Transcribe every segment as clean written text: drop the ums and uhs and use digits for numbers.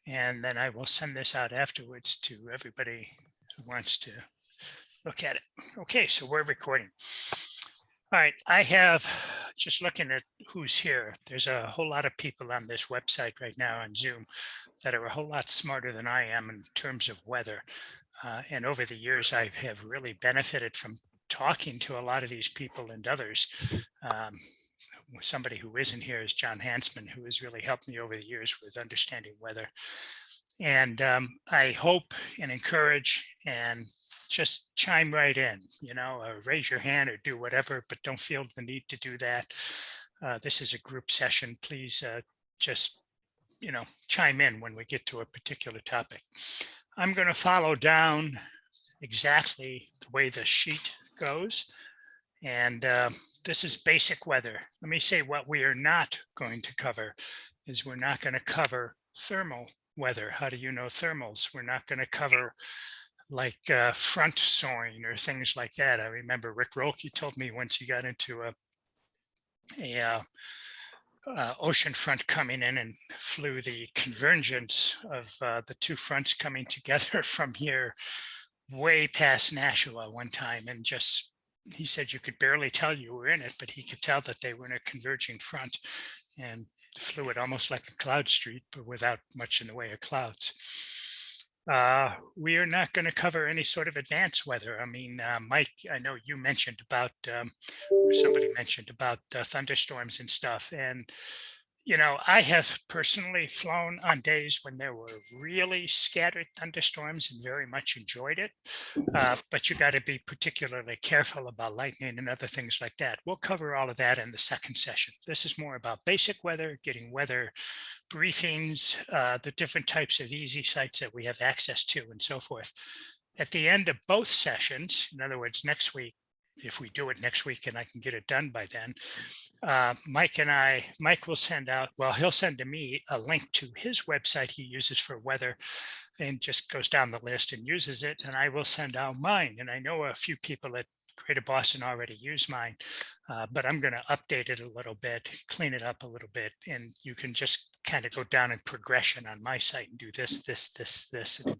And then I will send this out afterwards to everybody who wants to look at it. Okay, so we're recording. All right, I have, just looking at who's here, there's a whole lot of people on this website right now on Zoom that are a whole lot smarter than I am in terms of weather. And over the years, I have really benefited from talking to a lot of these people and others. Somebody who isn't here is John Hansman, who has really helped me over the years with understanding weather. And I hope and encourage and just chime right in, raise your hand or do whatever, but don't feel the need to do that. This is a group session. Please just, chime in when we get to a particular topic. I'm going to follow down exactly the way the sheet goes. And this is basic weather. Let me say what we are not going to cover is we're not going to cover thermal weather. How do you know thermals? We're not going to cover like front soaring or things like that. I remember Rick Rolke told me once he got into a ocean front coming in and flew the convergence of the two fronts coming together from here way past Nashua one time, and just he said you could barely tell you were in it, but he could tell that they were in a converging front and flew it almost like a cloud street, but without much in the way of clouds. We are not going to cover any sort of advanced weather. I mean, Mike, I know you mentioned about, or somebody mentioned about thunderstorms and stuff. And, I have personally flown on days when there were really scattered thunderstorms and very much enjoyed it. But you got to be particularly careful about lightning and other things like that. We'll cover all of that in the second session. This is more about basic weather, getting weather briefings, the different types of easy sites that we have access to and so forth. At the end of both sessions, in other words, next week, if we do it next week and I can get it done by then, Mike will send out, well, he'll send to me a link to his website he uses for weather and just goes down the list and uses it. And I will send out mine. And I know a few people at Greater Boston already use mine, but I'm going to update it a little bit, clean it up a little bit, and you can just kind of go down in progression on my site and do this, and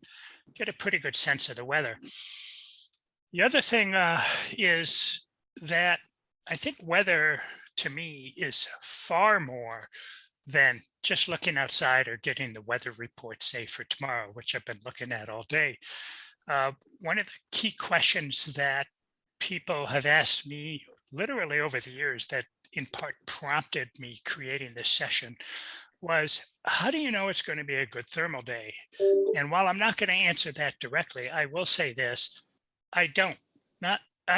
get a pretty good sense of the weather. The other thing is that I think weather to me is far more than just looking outside or getting the weather report, say, for tomorrow, which I've been looking at all day. One of the key questions that people have asked me literally over the years that in part prompted me creating this session was, how do you know it's going to be a good thermal day? And while I'm not going to answer that directly, I will say this. I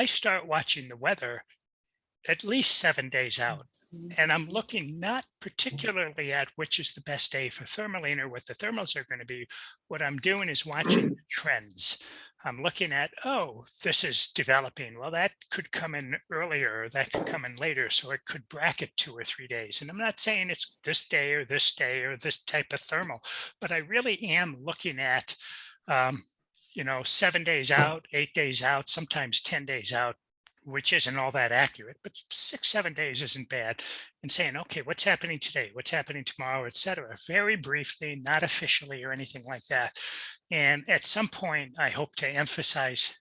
start watching the weather at least 7 days out. And I'm looking not particularly at which is the best day for thermaling or what the thermals are going to be. What I'm doing is watching trends. I'm looking at, oh, this is developing. Well, that could come in earlier, or that could come in later. So it could bracket 2 or 3 days. And I'm not saying it's this day or this type of thermal, but I really am looking at 7 days out, 8 days out, sometimes 10 days out, which isn't all that accurate, but 6-7 days isn't bad. And saying, okay, what's happening today? What's happening tomorrow, et cetera. Very briefly, not officially or anything like that. And at some point, I hope to emphasize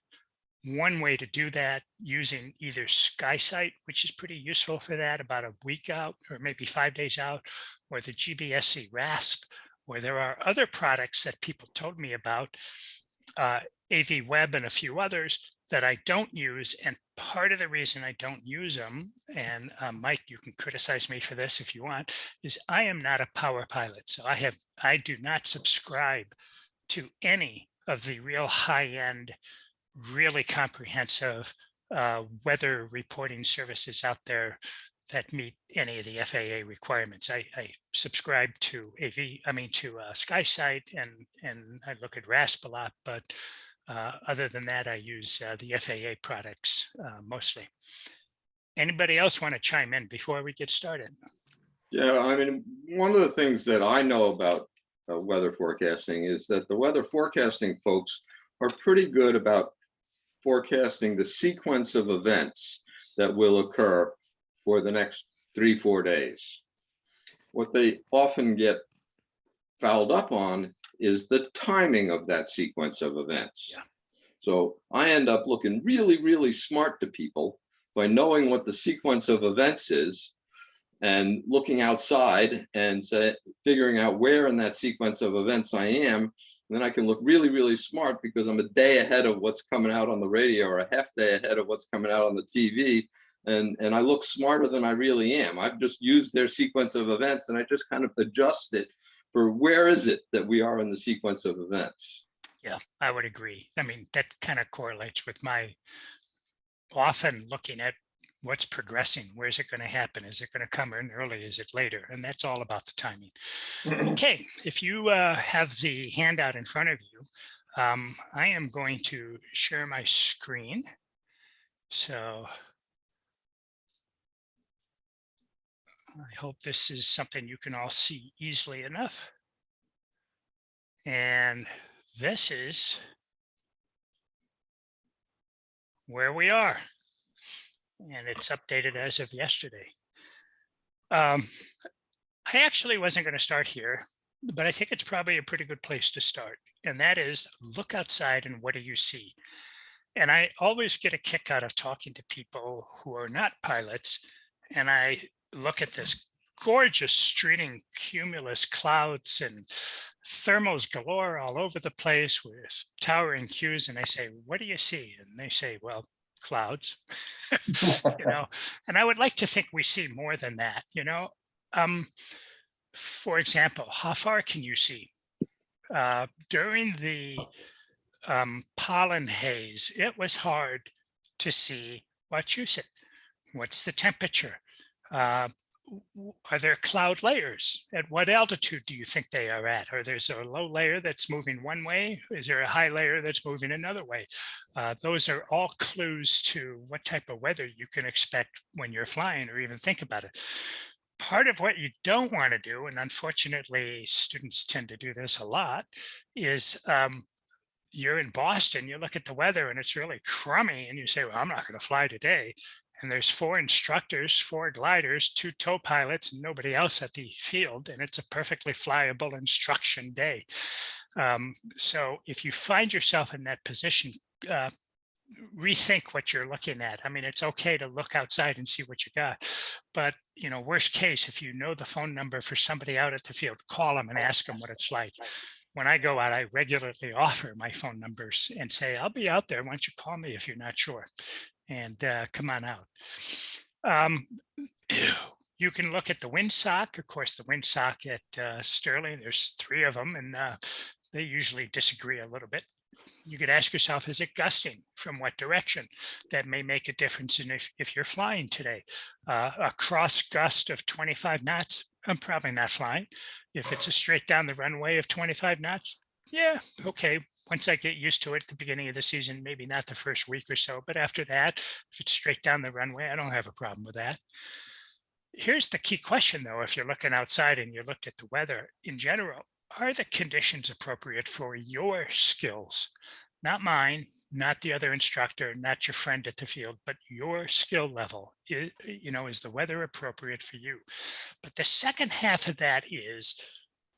one way to do that using either SkySight, which is pretty useful for that, about a week out or maybe 5 days out, or the GBSC RASP, or there are other products that people told me about, AV Web and a few others that I don't use. And part of the reason I don't use them, and Mike, you can criticize me for this if you want, is I am not a power pilot. So I do not subscribe to any of the real high-end, really comprehensive weather reporting services out there that meet any of the FAA requirements. I subscribe to SkySight, and I look at RASP a lot, but other than that, I use the FAA products mostly. Anybody else want to chime in before we get started? Yeah, I mean, one of the things that I know about weather forecasting is that the weather forecasting folks are pretty good about forecasting the sequence of events that will occur for the next 3-4 days. What they often get fouled up on is the timing of that sequence of events. Yeah. So I end up looking really, really smart to people by knowing what the sequence of events is and looking outside and figuring out where in that sequence of events I am. And then I can look really, really smart because I'm a day ahead of what's coming out on the radio or a half day ahead of what's coming out on the TV. And I look smarter than I really am. I've just used their sequence of events and I just kind of adjust it for where is it that we are in the sequence of events. Yeah, I would agree. I mean, that kind of correlates with my often looking at what's progressing. Where's it going to happen? Is it going to come in early? Is it later? And that's all about the timing. Okay, if you have the handout in front of you, I am going to share my screen. So I hope this is something you can all see easily enough. And this is where we are. And it's updated as of yesterday. I actually wasn't going to start here, but I think it's probably a pretty good place to start. And that is look outside and what do you see? And I always get a kick out of talking to people who are not pilots. And I look at this gorgeous streaming cumulus clouds and thermals galore all over the place with towering cues. And I say, what do you see? And they say, well, clouds, and I would like to think we see more than that, for example, how far can you see? During the pollen haze, it was hard to see Wachusett. What's the temperature? Are there cloud layers? At what altitude do you think they are at? Or there's a low layer that's moving one way? Is there a high layer that's moving another way? Those are all clues to what type of weather you can expect when you're flying or even think about it. Part of what you don't want to do, and unfortunately students tend to do this a lot, is you're in Boston, you look at the weather and it's really crummy and you say, well, I'm not going to fly today. And there's 4 instructors, 4 gliders, 2 tow pilots, and nobody else at the field. And it's a perfectly flyable instruction day. So if you find yourself in that position, rethink what you're looking at. I mean, it's okay to look outside and see what you got. But, worst case, if you know the phone number for somebody out at the field, call them and ask them what it's like. When I go out, I regularly offer my phone numbers and say, I'll be out there. Why don't you call me if you're not sure? And come on out. You can look at the windsock. Of course, the windsock at Sterling, there's 3 of them, and they usually disagree a little bit. You could ask yourself, is it gusting? From what direction? That may make a difference in if you're flying today. A cross gust of 25 knots, I'm probably not flying. If it's a straight down the runway of 25 knots, yeah, okay. Once I get used to it at the beginning of the season, maybe not the first week or so, but after that, if it's straight down the runway, I don't have a problem with that. Here's the key question though, if you're looking outside and you looked at the weather in general, are the conditions appropriate for your skills? Not mine, not the other instructor, not your friend at the field, but your skill level. Is the weather appropriate for you? But the second half of that is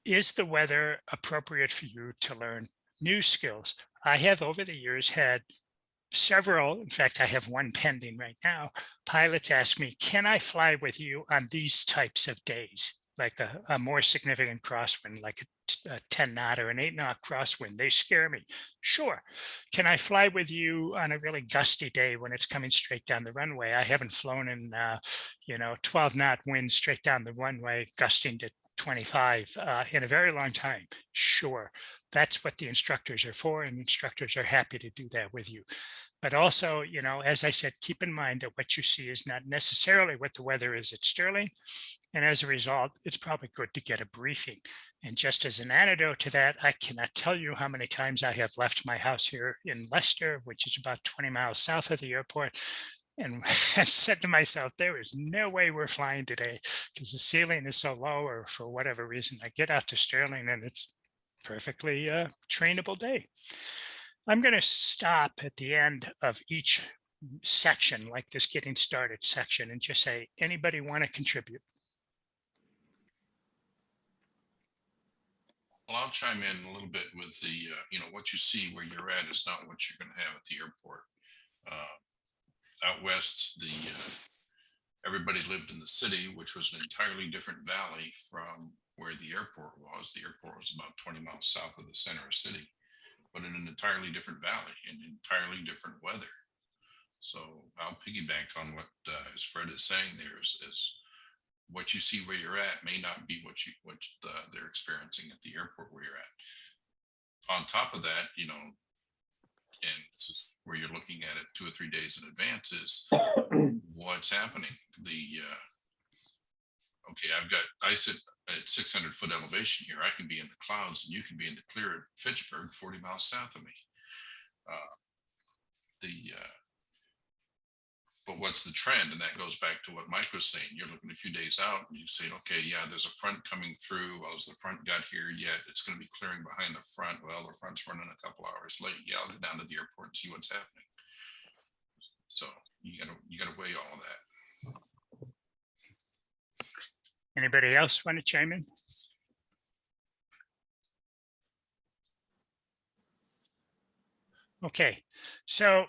the weather appropriate for you to learn new skills? I have over the years had several, in fact, I have one pending right now. Pilots ask me, can I fly with you on these types of days? Like a more significant crosswind, like a 10 knot or an 8 knot crosswind. They scare me. Sure. Can I fly with you on a really gusty day when it's coming straight down the runway? I haven't flown in, 12 knot winds straight down the runway, gusting to 25 in a very long time. Sure. That's what the instructors are for, and instructors are happy to do that with you. But also, as I said, keep in mind that what you see is not necessarily what the weather is at Sterling. And as a result, it's probably good to get a briefing. And just as an antidote to that, I cannot tell you how many times I have left my house here in Leicester, which is about 20 miles south of the airport, and I said to myself, there is no way we're flying today because the ceiling is so low, or for whatever reason. I get out to Sterling and it's perfectly trainable day. I'm going to stop at the end of each section, like this getting started section, and just say, anybody want to contribute? Well, I'll chime in a little bit with the, what you see where you're at is not what you're going to have at the airport. Out west, everybody lived in the city, which was an entirely different valley from where the airport was. The airport was about 20 miles south of the center of the city, but in an entirely different valley, in entirely different weather. So I'll piggyback on what as Fred is saying there is what you see where you're at may not be what they're experiencing at the airport where you're at. On top of that, and this is where you're looking at it 2 or 3 days in advance, is what's happening. I sit at 600-foot elevation here. I can be in the clouds and you can be in the clear at Fitchburg, 40 miles south of me. But what's the trend? And that goes back to what Mike was saying. You're looking a few days out and you say, okay, yeah, there's a front coming through. Well, has the front got here yet? It's going to be clearing behind the front. Well, the front's running a couple hours late. Yeah, I'll go down to the airport and see what's happening. So you gotta weigh all of that. Anybody else want to chime in? Okay, so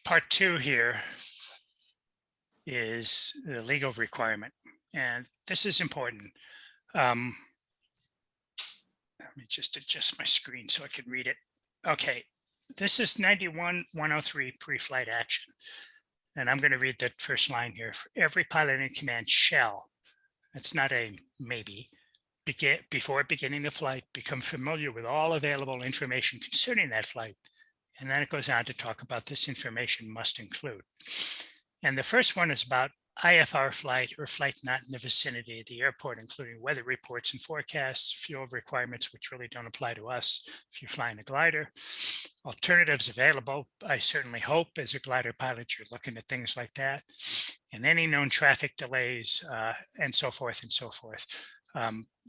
part 2 here is the legal requirement, and this is important. Let me just adjust my screen so I can read it. Okay, this is 91-103 pre-flight action, and I'm going to read that first line here. For every pilot in command shall, that's not a maybe, before beginning the flight, become familiar with all available information concerning that flight. And then it goes on to talk about this information must include. And the first one is about IFR flight or flight not in the vicinity of the airport, including weather reports and forecasts, fuel requirements, which really don't apply to us if you're flying a glider. Alternatives available. I certainly hope as a glider pilot, you're looking at things like that. And any known traffic delays and so forth and so forth.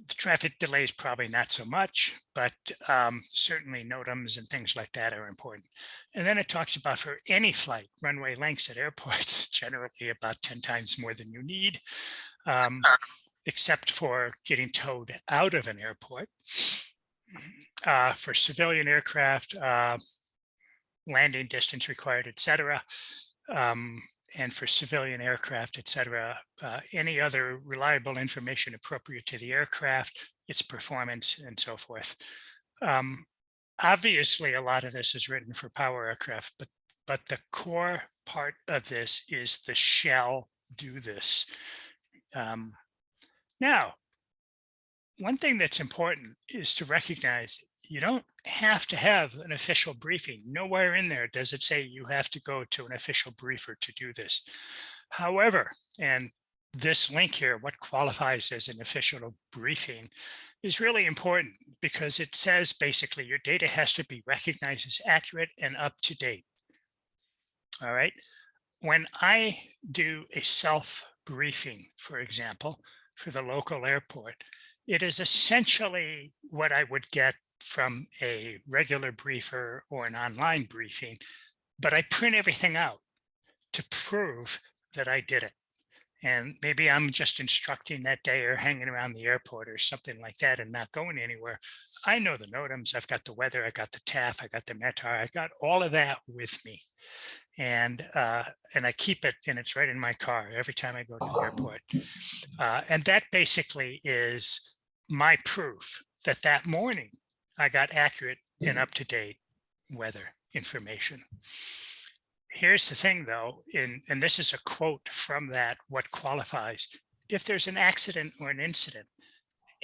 The traffic delays probably not so much, but certainly NOTAMs and things like that are important. And then it talks about for any flight, runway lengths at airports, generally about 10 times more than you need, except for getting towed out of an airport. For civilian aircraft, landing distance required, et cetera. And for civilian aircraft, et cetera, any other reliable information appropriate to the aircraft, its performance, and so forth. Obviously, a lot of this is written for power aircraft, but the core part of this is the shall do this. Now, one thing that's important is to recognize you don't have to have an official briefing. Nowhere in there does it say you have to go to an official briefer to do this. However, and this link here, what qualifies as an official briefing, is really important because it says basically your data has to be recognized as accurate and up to date. All right. When I do a self-briefing, for example, for the local airport, it is essentially what I would get from a regular briefer or an online briefing, but I print everything out to prove that I did it. And maybe I'm just instructing that day or hanging around the airport or something like that and not going anywhere. I know the NOTAMs, I've got the weather, I got the TAF, I got the METAR, I got all of that with me. And I keep it, and it's right in my car every time I go to the airport. And that basically is my proof that that morning I got accurate and up-to-date weather information. Here's the thing though, and this is a quote from that, what qualifies. If there's an accident or an incident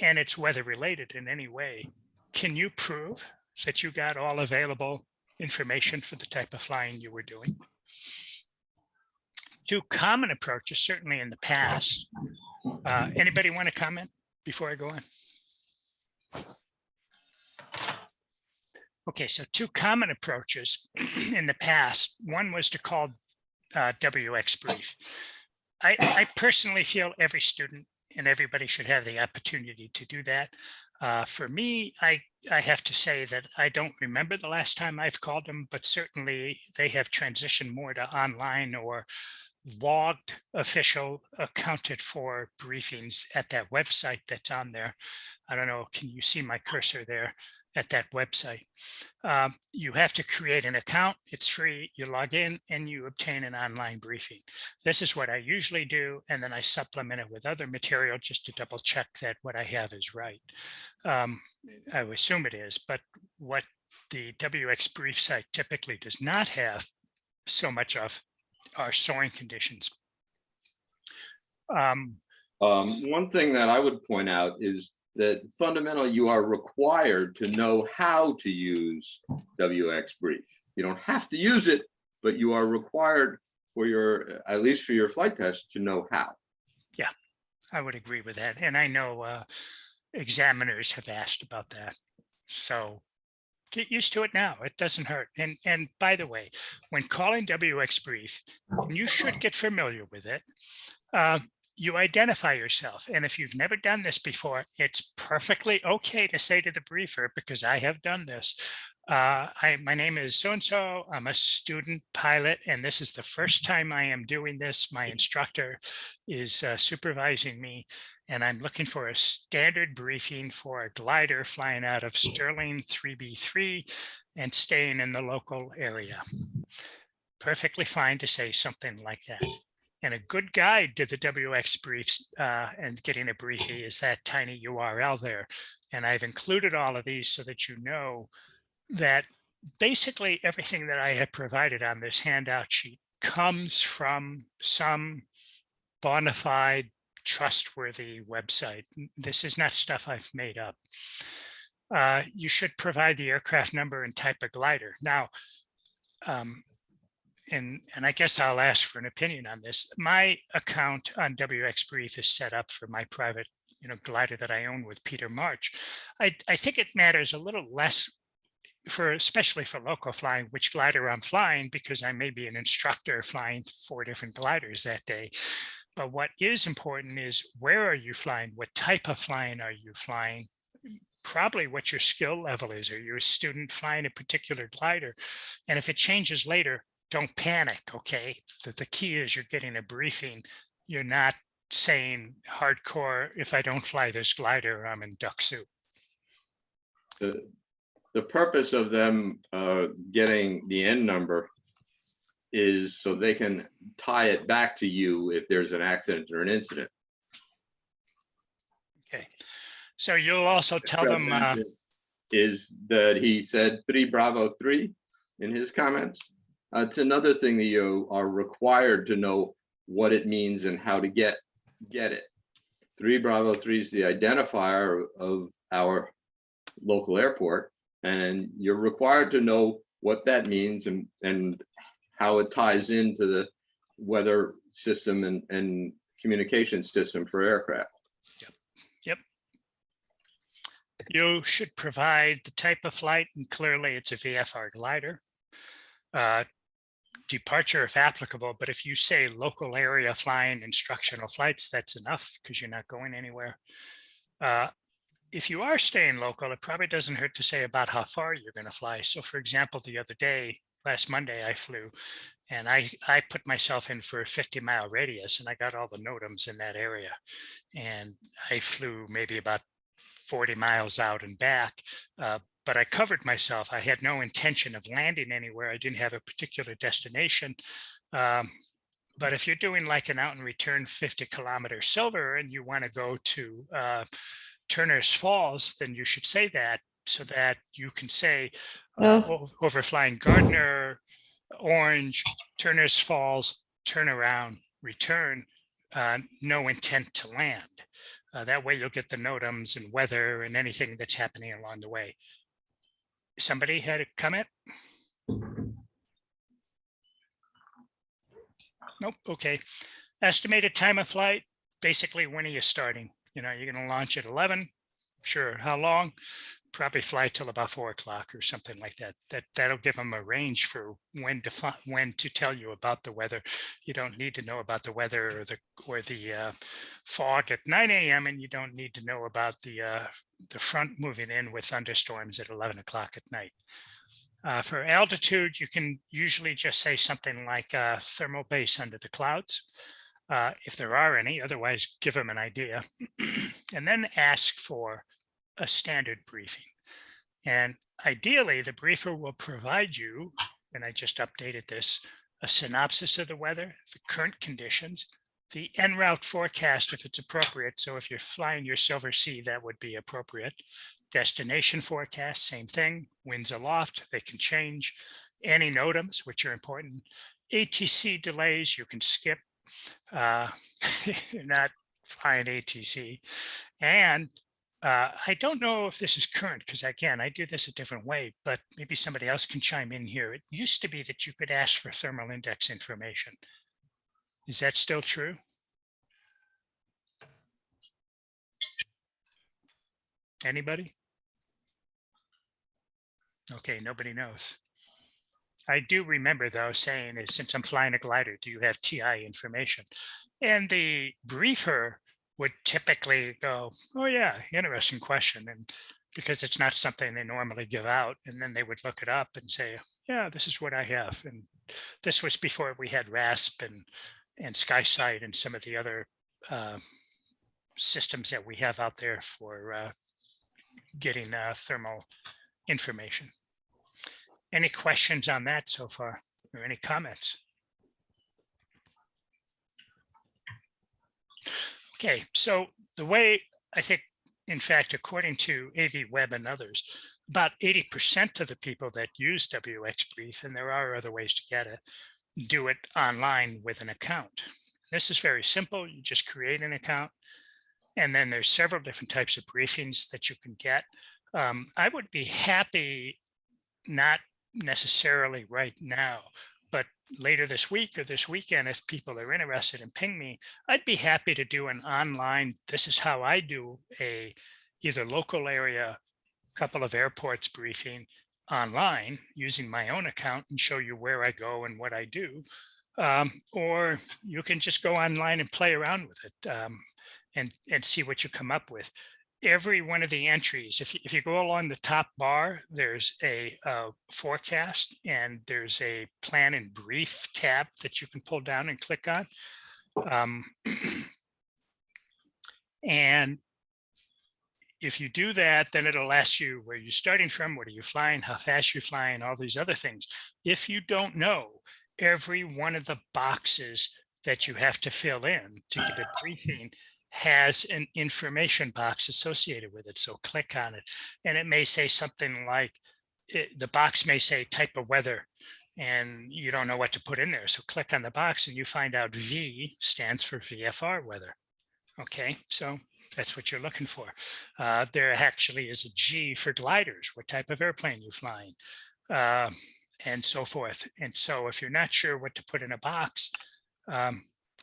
and it's weather related in any way, can you prove that you got all available information for the type of flying you were doing? Two common approaches, certainly in the past. Anybody want to comment before I go on? Okay, so two common approaches in the past. One was to call WX brief. I personally feel every student and everybody should have the opportunity to do that. For me, I have to say that I don't remember the last time I've called them, but certainly they have transitioned more to online or logged, official, accounted for briefings at that website that's on there. I don't know, can you see my cursor there at that website? You have to create an account. It's free. You log in and you obtain an online briefing. This is what I usually do. And then I supplement it with other material just to double check that what I have is right. I would assume it is, but what the WX brief site typically does not have so much of are soaring conditions. One thing that I would point out is that fundamentally you are required to know how to use WX Brief. You don't have to use it, but you are required for your, at least for your flight test, to know how. Yeah, I would agree with that. And I know examiners have asked about that. So get used to it now. It doesn't hurt. And by the way, when calling WX Brief, and you should get familiar with it, you identify yourself. And if you've never done this before, it's perfectly okay to say to the briefer, because I have done this. My name is so-and-so, I'm a student pilot, and this is the first time I am doing this. My instructor is supervising me, and I'm looking for a standard briefing for a glider flying out of Sterling 3B3 and staying in the local area. Perfectly fine to say something like that. And a good guide to the WX briefs and getting a briefing is that tiny URL there. And I've included all of these so that you know that basically everything that I have provided on this handout sheet comes from some bona fide, trustworthy website. This is not stuff I've made up. You should provide the aircraft number and type of glider. Now, and I guess I'll ask for an opinion on this. My account on WX Brief is set up for my private, glider that I own with Peter March. I think it matters a little less especially for local flying, which glider I'm flying, because I may be an instructor flying 4 different gliders that day. But what is important is, where are you flying? What type of flying are you flying? Probably what your skill level is. Are you a student flying a particular glider? And if it changes later, don't panic, okay? The key is you're getting a briefing. You're not saying hardcore, if I don't fly this glider, I'm in duck soup. The purpose of them getting the N number is so they can tie it back to you if there's an accident or an incident. Okay, so you'll also tell them is that he said 3 Bravo 3 in his comments. It's another thing that you are required to know what it means and how to get it. 3 Bravo 3 is the identifier of our local airport, and you're required to know what that means and how it ties into the weather system and communication system for aircraft. Yep. You should provide the type of flight, and clearly it's a VFR glider. Departure if applicable, but if you say local area flying instructional flights, that's enough because you're not going anywhere. If you are staying local, it probably doesn't hurt to say about how far you're going to fly. So for example, the other day, last Monday, I flew and I put myself in for a 50-mile radius, and I got all the NOTAMs in that area. And I flew maybe about 40 miles out and back, but I covered myself. I had no intention of landing anywhere. I didn't have a particular destination. But if you're doing like an out and return 50-kilometer silver and you want to go to Turner's Falls, then you should say that so that you can say overflying Gardner, Orange, Turner's Falls, turn around, return, no intent to land. That way you'll get the NOTAMs and weather and anything that's happening along the way. Somebody had a comment? Nope. Okay. Estimated time of flight. Basically, when are you starting? You're going to launch at 11. Sure. How long? Probably fly till about 4 o'clock or something like that. That'll give them a range for when to tell you about the weather. You don't need to know about the weather or the fog at 9 a.m. and you don't need to know about the front moving in with thunderstorms at 11 o'clock at night. For altitude, you can usually just say something like thermal base under the clouds, if there are any, otherwise give them an idea, and then ask for a standard briefing. And ideally, the briefer will provide you, and I just updated this, a synopsis of the weather, the current conditions, the en route forecast if it's appropriate. So if you're flying your Silver Sea, that would be appropriate. Destination forecast, same thing. Winds aloft, they can change. Any NOTAMs, which are important. ATC delays, you can skip. You're not flying ATC. And I don't know if this is current, because again, I do this a different way, but maybe somebody else can chime in here. It used to be that you could ask for thermal index information. Is that still true? Anybody? Okay, nobody knows. I do remember though saying, since I'm flying a glider, do you have TI information? And the briefer would typically go, oh yeah, interesting question. And because it's not something they normally give out, and then they would look it up and say, yeah, this is what I have. And this was before we had RASP and SkySight and some of the other systems that we have out there for getting thermal information. Any questions on that so far, or any comments? Okay, so the way I think, in fact, according to AV Web and others, about 80% of the people that use WX Brief, and there are other ways to get it, do it online with an account. This is very simple. You just create an account, and then there's several different types of briefings that you can get. I would be happy, not necessarily right now, but later this week or this weekend, if people are interested in ping me, I'd be happy to do an online, this is how I do a either local area, couple of airports briefing online using my own account and show you where I go and what I do. Or you can just go online and play around with it and see what you come up with. Every one of the entries, if you go along the top bar, there's a forecast, and there's a plan and brief tab that you can pull down and click on. And if you do that, then it'll ask you where you're starting from, what are you flying, how fast you're flying, all these other things. If you don't know every one of the boxes that you have to fill in to get a briefing has an information box associated with it. So click on it, and it may say something like, the box may say type of weather, and you don't know what to put in there. So click on the box and you find out V stands for VFR weather. Okay, so that's what you're looking for. There actually is a G for gliders, what type of airplane you're flying, and so forth. And so if you're not sure what to put in a box,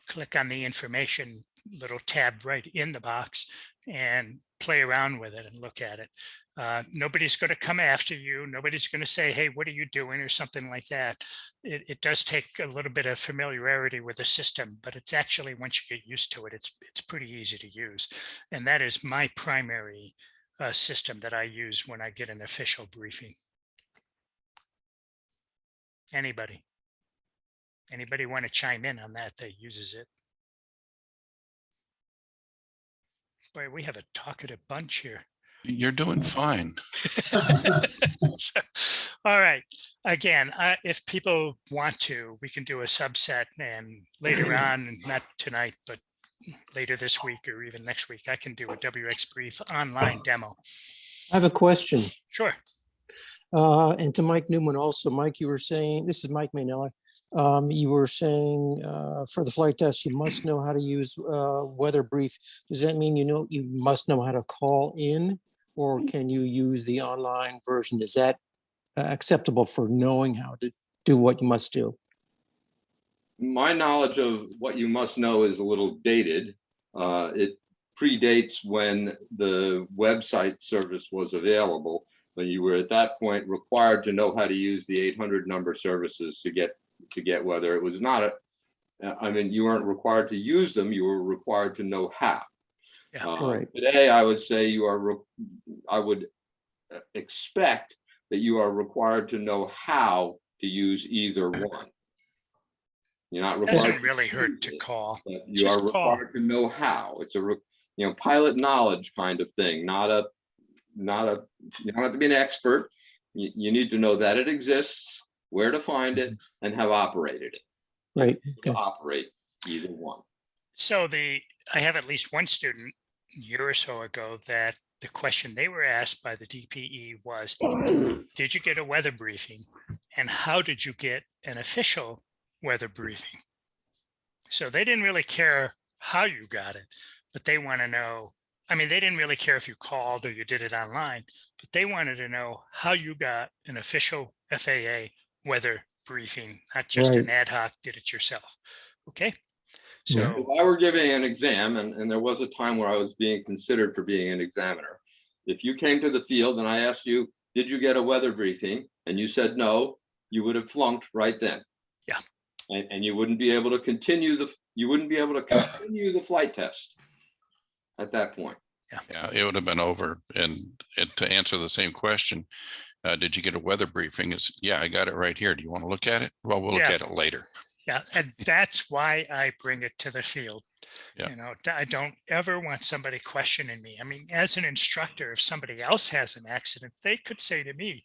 click on the information little tab right in the box and play around with it and look at it. Nobody's going to come after you. Nobody's going to say, hey, what are you doing, or something like that. It does take a little bit of familiarity with the system, but it's actually, once you get used to it, it's pretty easy to use. And that is my primary system that I use when I get an official briefing. Anybody want to chime in on that uses it? Boy, we have a talkative bunch here. You're doing fine. So, all right. Again, if people want to, we can do a subset, and later on, not tonight, but later this week or even next week, I can do a WX Brief online demo. I have a question. Sure. And to Mike Newman also. Mike, you were saying, this is Mike Maynella. You were saying for the flight test, you must know how to use weather brief. Does that mean you must know how to call in, or can you use the online version? Is that acceptable for knowing how to do what you must do? My knowledge of what you must know is a little dated. It predates when the website service was available, when you were at that point required to know how to use the 800 number services to get weather. It was not I mean, you weren't required to use them, you were required to know how. Yeah, right. Today, I would say I would expect that you are required to know how to use either one. You're not required. Doesn't really hurt to call. But you Just are call. required to know how. It's a, pilot knowledge kind of thing, not a, you don't have to be an expert. You need to know that it exists, where to find it, and have operated it. Right. To Okay. operate either one. So I have at least one student a year or so ago that the question they were asked by the DPE was, did you get a weather briefing? And how did you get an official weather briefing? So they didn't really care how you got it, but they want to know, I mean, they didn't really care if you called or you did it online, but they wanted to know how you got an official FAA weather briefing, not just an ad hoc, did it yourself. Okay. Yeah. So If I were giving an exam, and there was a time where I was being considered for being an examiner, if you came to the field and I asked you, did you get a weather briefing? And you said no, you would have flunked right then. Yeah. And you wouldn't be able to continue the flight test at that point. Yeah, it would have been over. And to answer the same question, did you get a weather briefing? Yeah, I got it right here. Do you want to look at it? Well, we'll look Yeah. at it later. Yeah, and that's why I bring it to the field. Yeah. You know, I don't ever want somebody questioning me. I mean, as an instructor, if somebody else has an accident, they could say to me,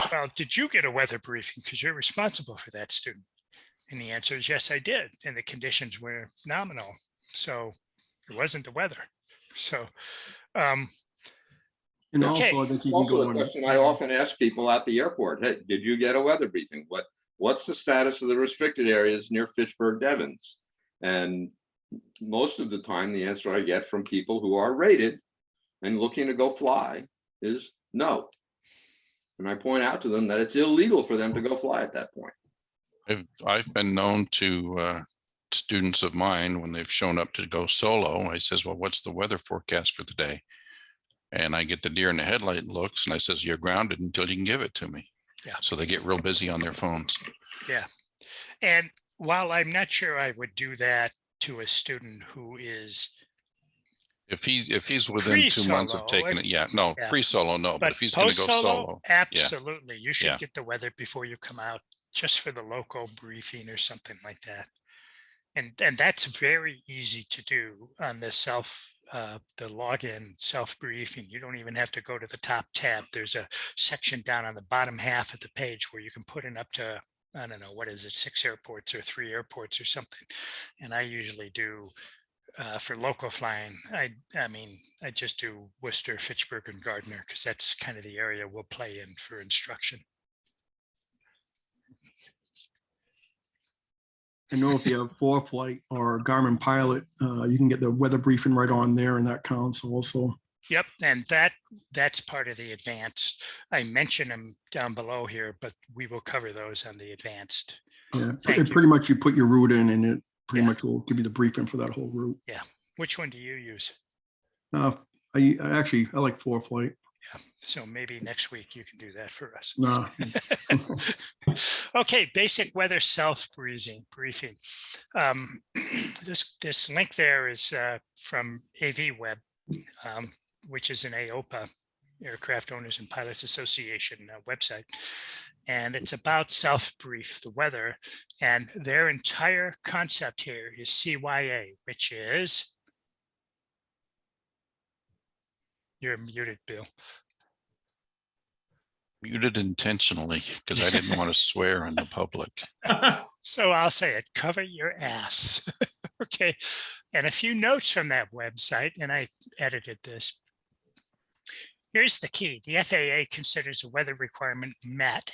well, did you get a weather briefing? Because you're responsible for that student. And the answer is yes, I did. And the conditions were phenomenal. So it wasn't the weather. So, And Okay. also, I think you can Also, go a on. question I often ask people at the airport, hey, did you get a weather briefing? What's the status of the restricted areas near Fitchburg, Devens? And most of the time, the answer I get from people who are rated and looking to go fly is no. And I point out to them that it's illegal for them to go fly at that point. I've been known to students of mine when they've shown up to go solo. I says, well, what's the weather forecast for the day? And I get the deer in the headlight looks and I says, you're grounded until you can give it to me. Yeah. So they get real busy on their phones. yeah. And while I'm not sure I would do that to a student who is, If he's within 2 months of Pre-solo, taking it, yeah, no, yeah. pre-solo, no, but but if he's gonna go post-solo, solo, absolutely. You should Yeah. get the weather before you come out, just for the local briefing or something like that. And that's very easy to do on the the login self-briefing. You don't even have to go to the top tab. There's a section down on the bottom half of the page where you can put in up to, I don't know, what is it, 6 airports or 3 airports or something. And I usually do for local flying. I mean, I just do Worcester, Fitchburg, and Gardner, because that's kind of the area we'll play in for instruction. I know if you have ForeFlight or Garmin Pilot, you can get the weather briefing right on there, and that counts also. Yep, and that's part of the advanced. I mention them down below here, but we will cover those on the advanced. Yeah, Thank you. pretty much you put your route in, and it pretty Yeah. much will give you the briefing for that whole route. Which one do you use? I like ForeFlight. So maybe next week you can do that for us. Nah. Okay, basic weather self-briefing. This link there is from AV Web, which is an AOPA, Aircraft Owners and Pilots Association website. And it's about self-brief the weather. And their entire concept here is CYA, which is, you're muted, Bill. muted intentionally because I didn't want to swear in the public. So I'll say it, cover your ass. Okay. And a few notes from that website, and I edited this. Here's the key. The FAA considers a weather requirement met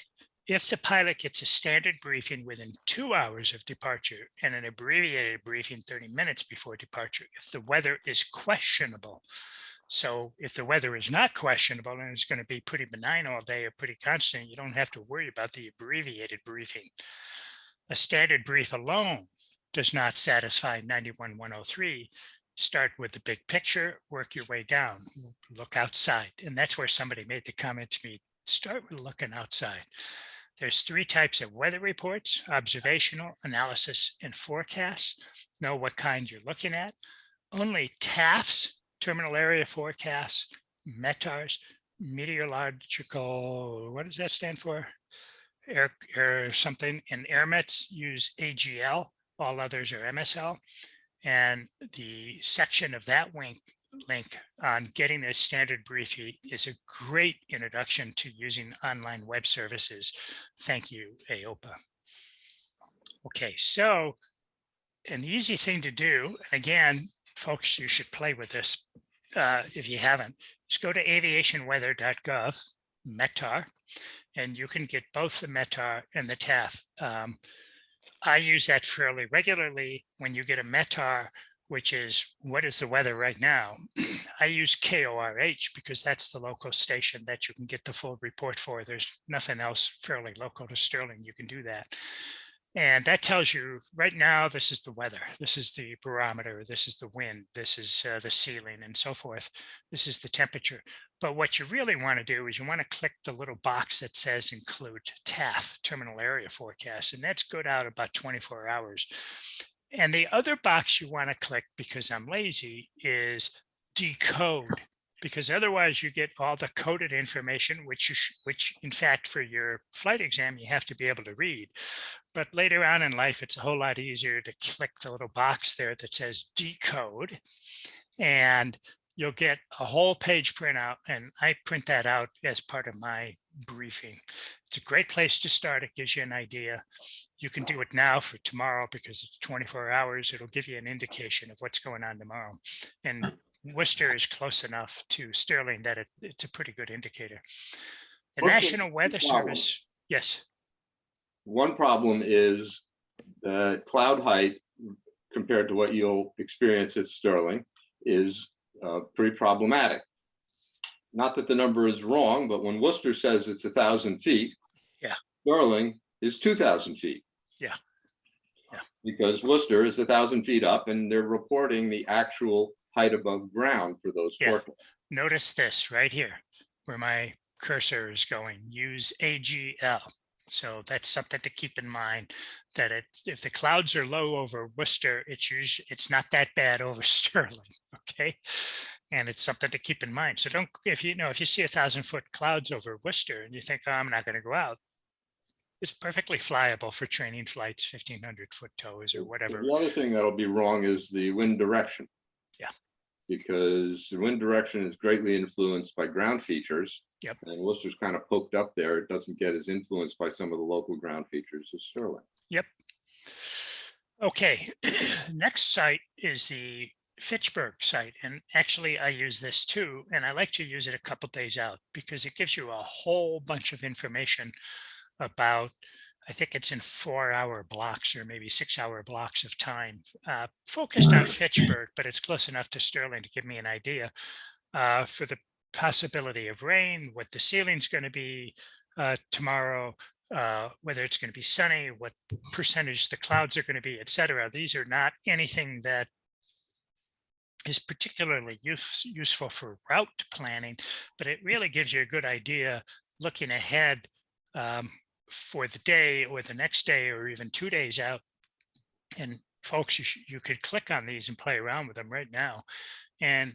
if the pilot gets a standard briefing within 2 hours of departure and an abbreviated briefing 30 minutes before departure, if the weather is questionable. So if the weather is not questionable and it's going to be pretty benign all day or pretty constant, you don't have to worry about the abbreviated briefing. A standard brief alone does not satisfy 91-103. Start with the big picture, work your way down, look outside. And that's where somebody made the comment to me, start with looking outside. There's 3 types of weather reports: observational, analysis, and forecasts. Know what kind you're looking at. Only TAFs, terminal area forecasts, METARs, meteorological, what does that stand for? Air something, and airmets use AGL, all others are MSL. And the section of that link on getting a standard briefing is a great introduction to using online web services. Thank you, AOPA. Okay, so an easy thing to do, again, folks, you should play with this if you haven't, just go to aviationweather.gov, METAR, and you can get both the METAR and the TAF. I use that fairly regularly. When you get a METAR, which is what is the weather right now, I use KORH because that's the local station that you can get the full report for. There's nothing else fairly local to Sterling. You can do that. And that tells you right now, this is the weather, this is the barometer, this is the wind, this is the ceiling and so forth. This is the temperature. But what you really want to do is you want to click the little box that says include TAF, terminal area forecast, and that's good out about 24 hours. And the other box you want to click, because I'm lazy, is decode, because otherwise you get all the coded information, which in fact for your flight exam, you have to be able to read. But later on in life, it's a whole lot easier to click the little box there that says decode, and you'll get a whole page printout. And I print that out as part of my briefing. It's a great place to start. It gives you an idea. You can do it now for tomorrow because it's 24 hours. It'll give you an indication of what's going on tomorrow. And Worcester is close enough to Sterling that it's a pretty good indicator. The National Weather Service, yes. One problem is the cloud height compared to what you'll experience at Sterling is pretty problematic. Not that the number is wrong, but when Worcester says it's 1,000 feet, yeah, Sterling is 2,000 feet. Yeah. Yeah. Because Worcester is 1,000 feet up and they're reporting the actual height above ground for those forecasts. Notice this right here where my cursor is going, use AGL. So that's something to keep in mind, that if the clouds are low over Worcester, it's not that bad over Sterling, okay? And it's something to keep in mind. So if you see 1,000-foot clouds over Worcester and you think, oh, I'm not going to go out, it's perfectly flyable for training flights, 1,500-foot tows or whatever. The other thing that'll be wrong is the wind direction. Yeah. Because the wind direction is greatly influenced by ground features. Yep. And Worcester's kind of poked up there. It doesn't get as influenced by some of the local ground features as Sterling. Yep. Okay. Next site is the Fitchburg site. And actually I use this too. And I like to use it a couple days out because it gives you a whole bunch of information about, I think it's in 4-hour blocks or maybe 6-hour blocks of time, focused on Fitchburg, but it's close enough to Sterling to give me an idea for the possibility of rain, what the ceiling's going to be tomorrow, whether it's going to be sunny, what percentage the clouds are going to be, etc. These are not anything that is particularly useful for route planning, but it really gives you a good idea looking ahead for the day or the next day or even 2 days out. And folks, you could click on these and play around with them right now. And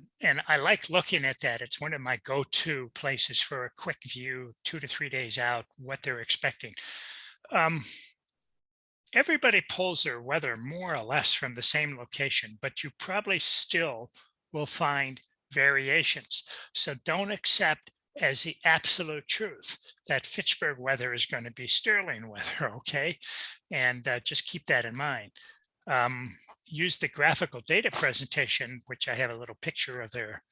I like looking at that. It's one of my go-to places for a quick view, 2 to 3 days out, what they're expecting. Everybody pulls their weather more or less from the same location, but you probably still will find variations. So don't accept as the absolute truth that Fitchburg weather is going to be Sterling weather, okay? And just keep that in mind. Use the graphical data presentation, which I have a little picture of there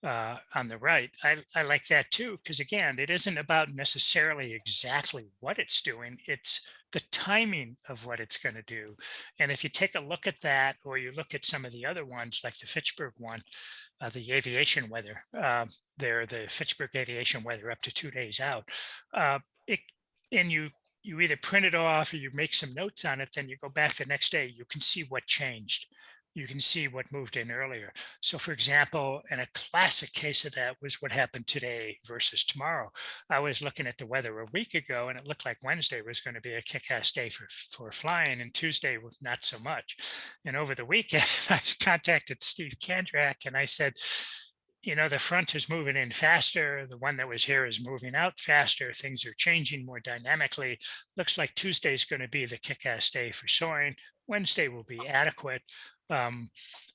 on the right. I like that too, because again, it isn't about necessarily exactly what it's doing, it's the timing of what it's going to do. And if you take a look at that, or you look at some of the other ones, like the Fitchburg one, the aviation weather, the Fitchburg aviation weather up to 2 days out, and you either print it off or you make some notes on it, then you go back the next day, you can see what changed. You can see what moved in earlier. So for example, and a classic case of that was what happened today versus tomorrow. I was looking at the weather a week ago and it looked like Wednesday was going to be a kick-ass day for flying, and Tuesday was not so much. And over the weekend, I contacted Steve Kandrak and I said, you know, the front is moving in faster. The one that was here is moving out faster. Things are changing more dynamically. Looks like Tuesday is going to be the kick-ass day for soaring. Wednesday will be adequate.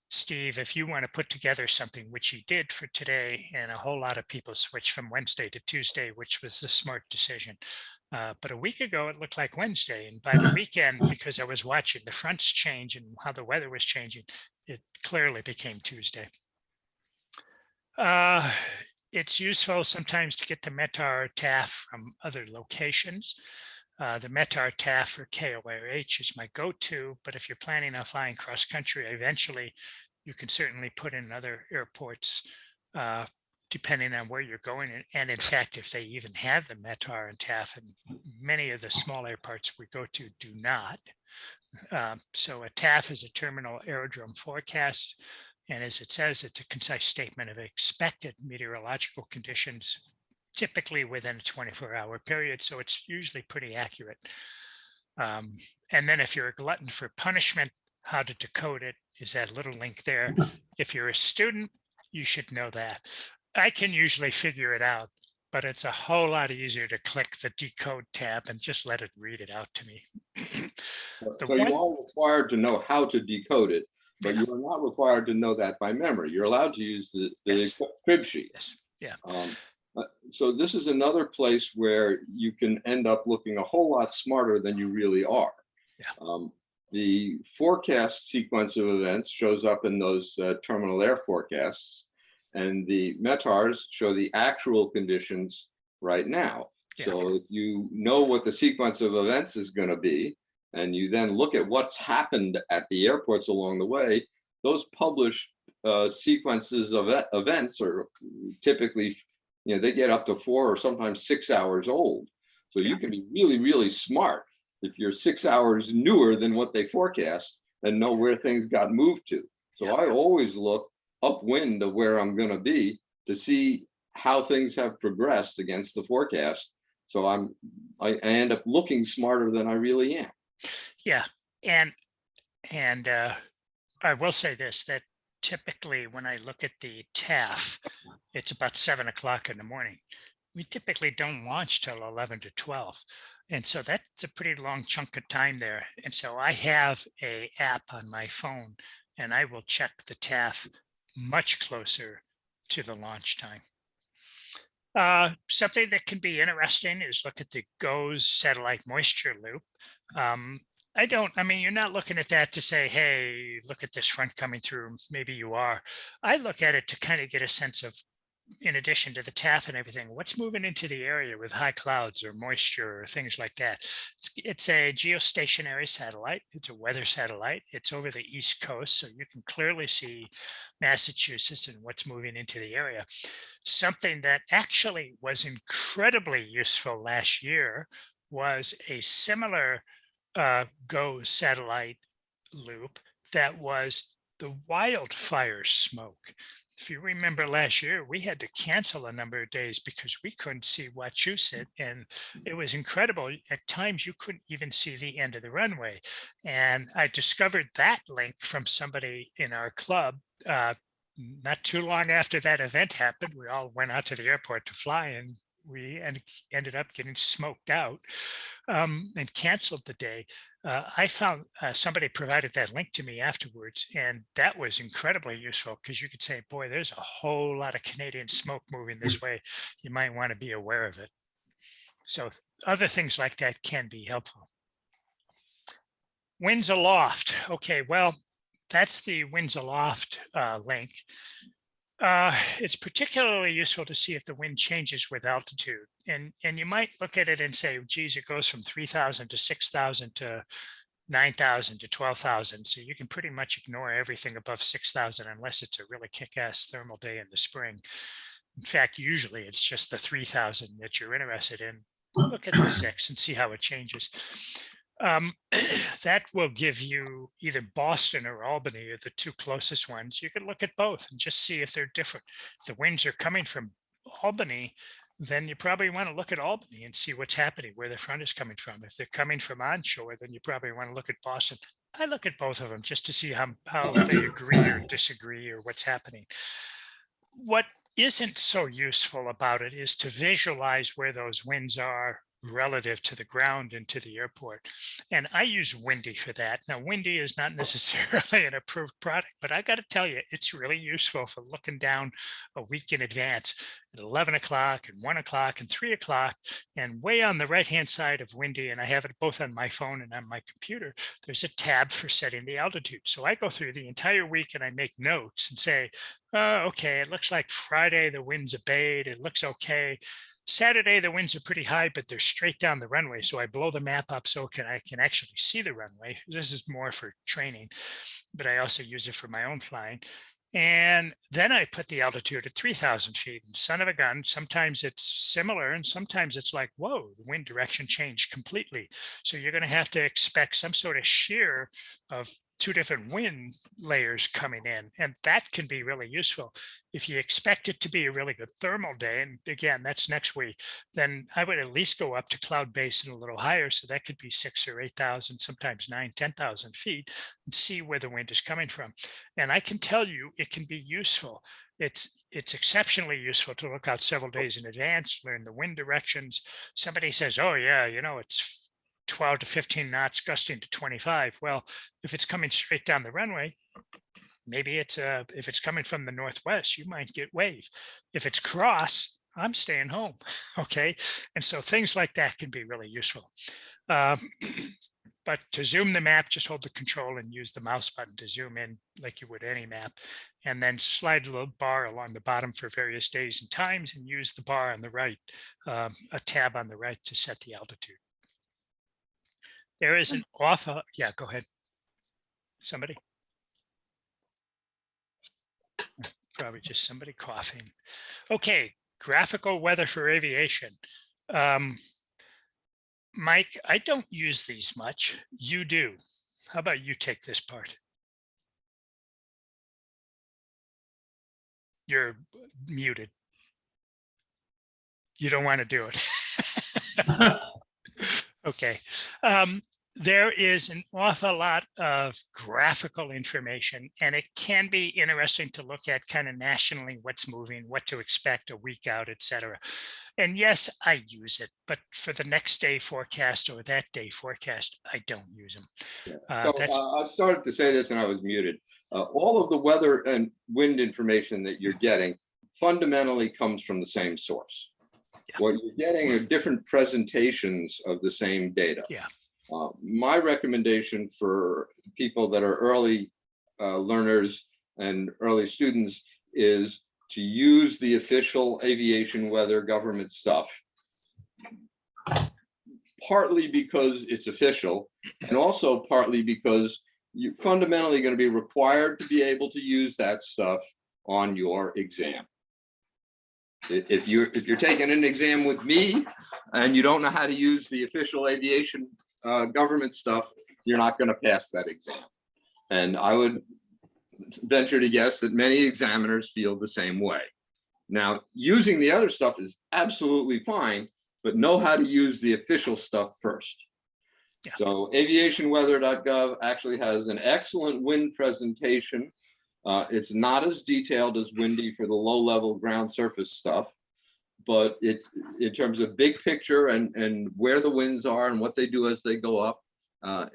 Steve, if you want to put together something, which you did for today, and a whole lot of people switched from Wednesday to Tuesday, which was the smart decision. But a week ago, it looked like Wednesday. And by the weekend, because I was watching the fronts change and how the weather was changing, it clearly became Tuesday. It's useful sometimes to get the METAR TAF from other locations. The METAR TAF for KORH is my go-to, but if you're planning on flying cross country, eventually you can certainly put in other airports, depending on where you're going. And in fact, if they even have the METAR and TAF, and many of the small airports we go to do not. So a TAF is a terminal aerodrome forecast. And as it says, it's a concise statement of expected meteorological conditions, typically within a 24-hour period. So it's usually pretty accurate. And then if you're a glutton for punishment, how to decode it is that little link there. If you're a student, you should know that. I can usually figure it out, but it's a whole lot easier to click the decode tab and just let it read it out to me. So you are required to know how to decode it, but you are not required to know that by memory. You're allowed to use the Yes. crib sheet. Yes. Yeah. So this is another place where you can end up looking a whole lot smarter than you really are. Yeah. The forecast sequence of events shows up in those terminal air forecasts, and the METARs show the actual conditions right now. Yeah. So if you know what the sequence of events is going to be, and you then look at what's happened at the airports along the way, those published sequences of events are typically, you know, they get up to 4 or sometimes 6 hours old. So you can be really, really smart if you're 6 hours newer than what they forecast and know where things got moved to. So I always look upwind of where I'm going to be to see how things have progressed against the forecast. So I end up looking smarter than I really am. Yeah. And I will say this, that typically when I look at the TAF, it's about 7 o'clock in the morning. We typically don't launch till 11 to 12. And so that's a pretty long chunk of time there. And so I have a app on my phone, and I will check the TAF much closer to the launch time. Something that can be interesting is look at the GOES satellite moisture loop. I mean, you're not looking at that to say, hey, look at this front coming through. Maybe you are. I look at it to kind of get a sense of, in addition to the TAF and everything, what's moving into the area with high clouds or moisture or things like that. It's a geostationary satellite. It's a weather satellite. It's over the East Coast, so you can clearly see Massachusetts and what's moving into the area. Something that actually was incredibly useful last year was a similar GOES satellite loop that was the wildfire smoke. If you remember last year, we had to cancel a number of days because we couldn't see Wachusett, and it was incredible. At times, you couldn't even see the end of the runway. And I discovered that link from somebody in our club. Not too long after that event happened, we all went out to the airport to fly, and we ended up getting smoked out and canceled the day. I found somebody provided that link to me afterwards, and that was incredibly useful because you could say, boy, there's a whole lot of Canadian smoke moving this way. You might want to be aware of it. So other things like that can be helpful. Winds aloft. Okay, well, that's the winds aloft link. It's particularly useful to see if the wind changes with altitude. And you might look at it and say, geez, it goes from 3,000 to 6,000 to 9,000 to 12,000. So you can pretty much ignore everything above 6,000 unless it's a really kick-ass thermal day in the spring. In fact, usually it's just the 3,000 that you're interested in. Look at the 6 and see how it changes. That will give you either Boston or Albany are the two closest ones. You can look at both and just see if they're different. If the winds are coming from Albany, then you probably want to look at Albany and see what's happening, where the front is coming from. If they're coming from onshore, then you probably want to look at Boston. I look at both of them just to see how they agree or disagree or what's happening. what isn't so useful about it is to visualize where those winds are relative to the ground and to the airport. And I use Windy for that. Now, Windy is not necessarily an approved product, but I got to tell you, it's really useful for looking down a week in advance at 11 o'clock and 1 o'clock and 3 o'clock. And way on the right-hand side of Windy, and I have it both on my phone and on my computer, there's a tab for setting the altitude. So I go through the entire week and I make notes and say, okay, it looks like Friday the winds abate. It looks okay. Saturday the winds are pretty high, but they're straight down the runway. So I blow the map up so I can actually see the runway. This is more for training, but I also use it for my own flying. And then I put the altitude at 3,000 feet. And son of a gun, sometimes it's similar and sometimes it's like, whoa, the wind direction changed completely. So you're going to have to expect some sort of shear of two different wind layers coming in. And that can be really useful. If you expect it to be a really good thermal day, and again, that's next week, then I would at least go up to cloud base and a little higher. So that could be 6,000 or 8,000, sometimes 9,000, 10,000 feet, and see where the wind is coming from. And I can tell you, it can be useful. It's exceptionally useful to look out several days in advance, learn the wind directions. Somebody says, oh yeah, it's 12 to 15 knots gusting to 25. Well, if it's coming straight down the runway, maybe if it's coming from the northwest, you might get wave. If it's cross, I'm staying home. Okay. And so things like that can be really useful. But to zoom the map, just hold the control and use the mouse button to zoom in like you would any map, and then slide a little bar along the bottom for various days and times, and use the bar on the right, a tab on the right to set the altitude. There is an awful, yeah, go ahead. Somebody? Probably just somebody coughing. Okay, graphical weather for aviation. Mike, I don't use these much. You do. How about you take this part? You're muted. You don't want to do it. Okay. There is an awful lot of graphical information, and it can be interesting to look at kind of nationally what's moving, what to expect a week out, et cetera. And yes, I use it, but for the next day forecast or that day forecast, I don't use them. I started to say this and I was muted. All of the weather and wind information that you're getting fundamentally comes from the same source. Yeah. What you're getting are different presentations of the same data. Yeah. My recommendation for people that are early learners and early students is to use the official aviation weather government stuff, partly because it's official, and also partly because you're fundamentally going to be required to be able to use that stuff on your exam. If you're taking an exam with me and you don't know how to use the official aviation government stuff, you're not going to pass that exam. And I would venture to guess that many examiners feel the same way. Now, using the other stuff is absolutely fine, but know how to use the official stuff first. Yeah. So aviationweather.gov actually has an excellent wind presentation. It's not as detailed as Windy for the low-level ground surface stuff, but it's in terms of big picture and where the winds are and what they do as they go up.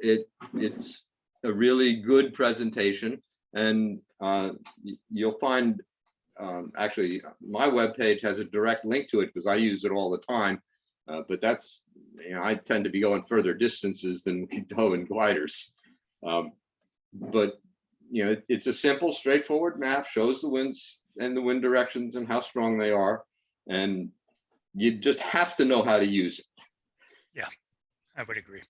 It's a really good presentation, and you'll find actually my webpage has a direct link to it because I use it all the time. But that's, I tend to be going further distances than we go in gliders. But it's a simple, straightforward map, shows the winds and the wind directions and how strong they are. And you just have to know how to use it. Yeah, I would agree.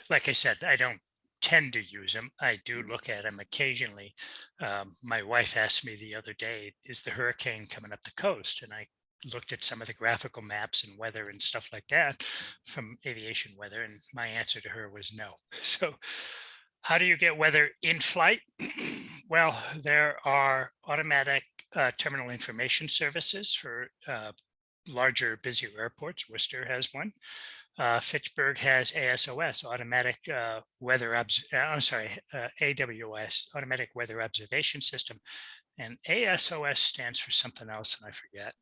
Like I said, I don't tend to use them. I do look at them occasionally. My wife asked me the other day, is the hurricane coming up the coast? And I looked at some of the graphical maps and weather and stuff like that from aviation weather, and my answer to her was no. So how do you get weather in flight? Well, there are automatic terminal information services for larger, busier airports. Worcester has one. Fitchburg has ASOS, automatic AWS, automatic weather observation system. And ASOS stands for something else, and I forget.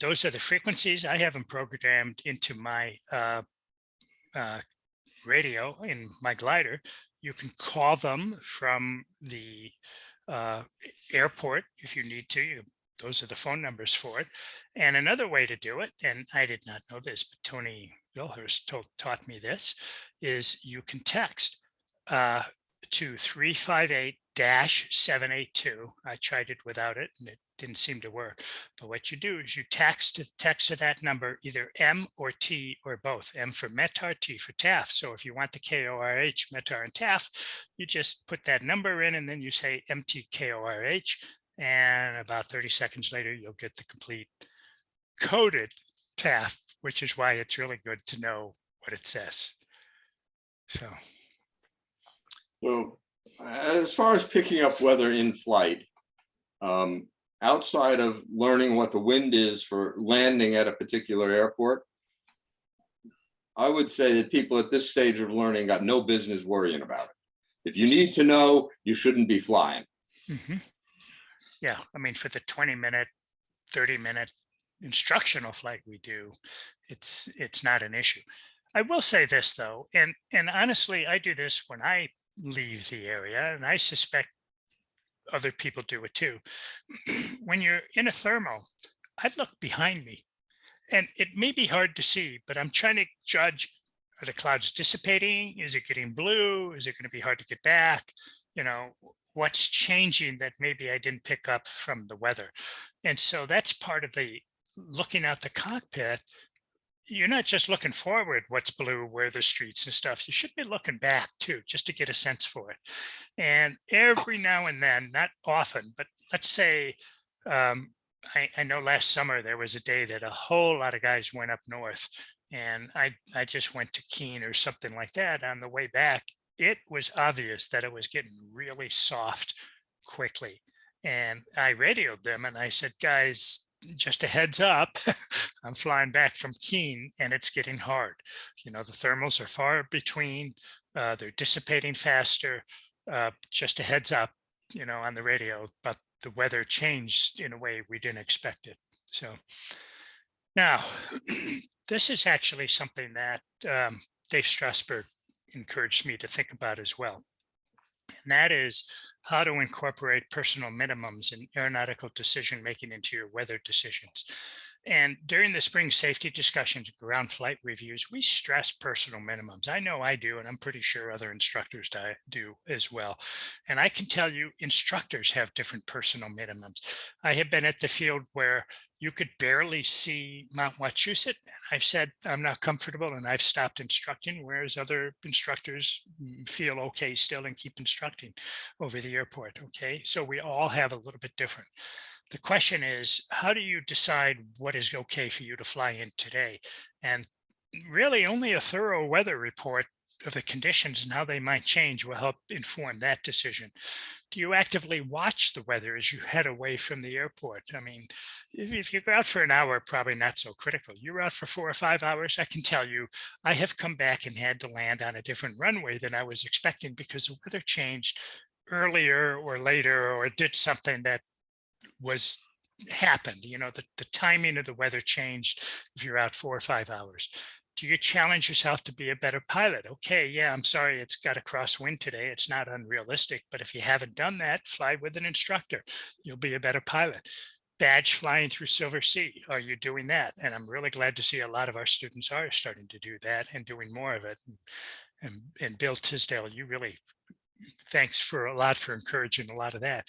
Those are the frequencies. I have them programmed into my radio in my glider. You can call them from the airport if you need to. Those are the phone numbers for it. And another way to do it, and I did not know this, but Tony Wilhurst taught me this, is you can text to 358-782. I tried it without it and it didn't seem to work. But what you do is you text to that number either M or T or both. M for METAR, T for TAF. So if you want the KORH, METAR and TAF, you just put that number in and then you say MTKORH. And about 30 seconds later, you'll get the complete coded TAF, which is why it's really good to know what it says. So as far as picking up weather in flight, outside of learning what the wind is for landing at a particular airport, I would say that people at this stage of learning got no business worrying about it. If you need to know, you shouldn't be flying. mm-hmm. Yeah, I mean, for the 20-minute, 30-minute instructional flight we do, it's not an issue. I will say this though, and honestly, I do this when I leave the area, and I suspect other people do it too. When you're in a thermal, I look behind me, and it may be hard to see, but I'm trying to judge: are the clouds dissipating? Is it getting blue? Is it going to be hard to get back? You know, what's changing that maybe I didn't pick up from the weather? And so that's part of the looking out the cockpit. You're not just looking forward, what's blue, where the streets and stuff. You should be looking back too, just to get a sense for it. And every now and then, not often, but let's say, I know last summer there was a day that a whole lot of guys went up north, and I just went to Keene or something like that. On the way back, it was obvious that it was getting really soft quickly. And I radioed them and I said, guys, just a heads up, I'm flying back from Keene and it's getting hard. You know, the thermals are far between, they're dissipating faster. Just a heads up, you know, on the radio, but the weather changed in a way we didn't expect it. So now, this is actually something that Dave Strasberg encouraged me to think about as well. And that is how to incorporate personal minimums in aeronautical decision making into your weather decisions. And during the spring safety discussions and ground flight reviews, we stress personal minimums. I know I do, and I'm pretty sure other instructors do as well. And I can tell you, instructors have different personal minimums. I have been at the field where you could barely see Mount Wachusett. I've said I'm not comfortable and I've stopped instructing, whereas other instructors feel okay still and keep instructing over the airport. Okay, so we all have a little bit different. The question is, how do you decide what is okay for you to fly in today? And really only a thorough weather report of the conditions and how they might change will help inform that decision. Do you actively watch the weather as you head away from the airport? I mean, if you go out for an hour, probably not so critical. You're out for 4 or 5 hours, I can tell you, I have come back and had to land on a different runway than I was expecting because the weather changed earlier or later, or it did something that happened. You know, the timing of the weather changed if you're out 4 or 5 hours. Do you challenge yourself to be a better pilot? Okay, yeah, I'm sorry, it's got a crosswind today. It's not unrealistic, but if you haven't done that, fly with an instructor. You'll be a better pilot. Badge flying through Silver Sea. Are you doing that? And I'm really glad to see a lot of our students are starting to do that and doing more of it. And Bill Tisdale, you really, thanks for a lot for encouraging a lot of that.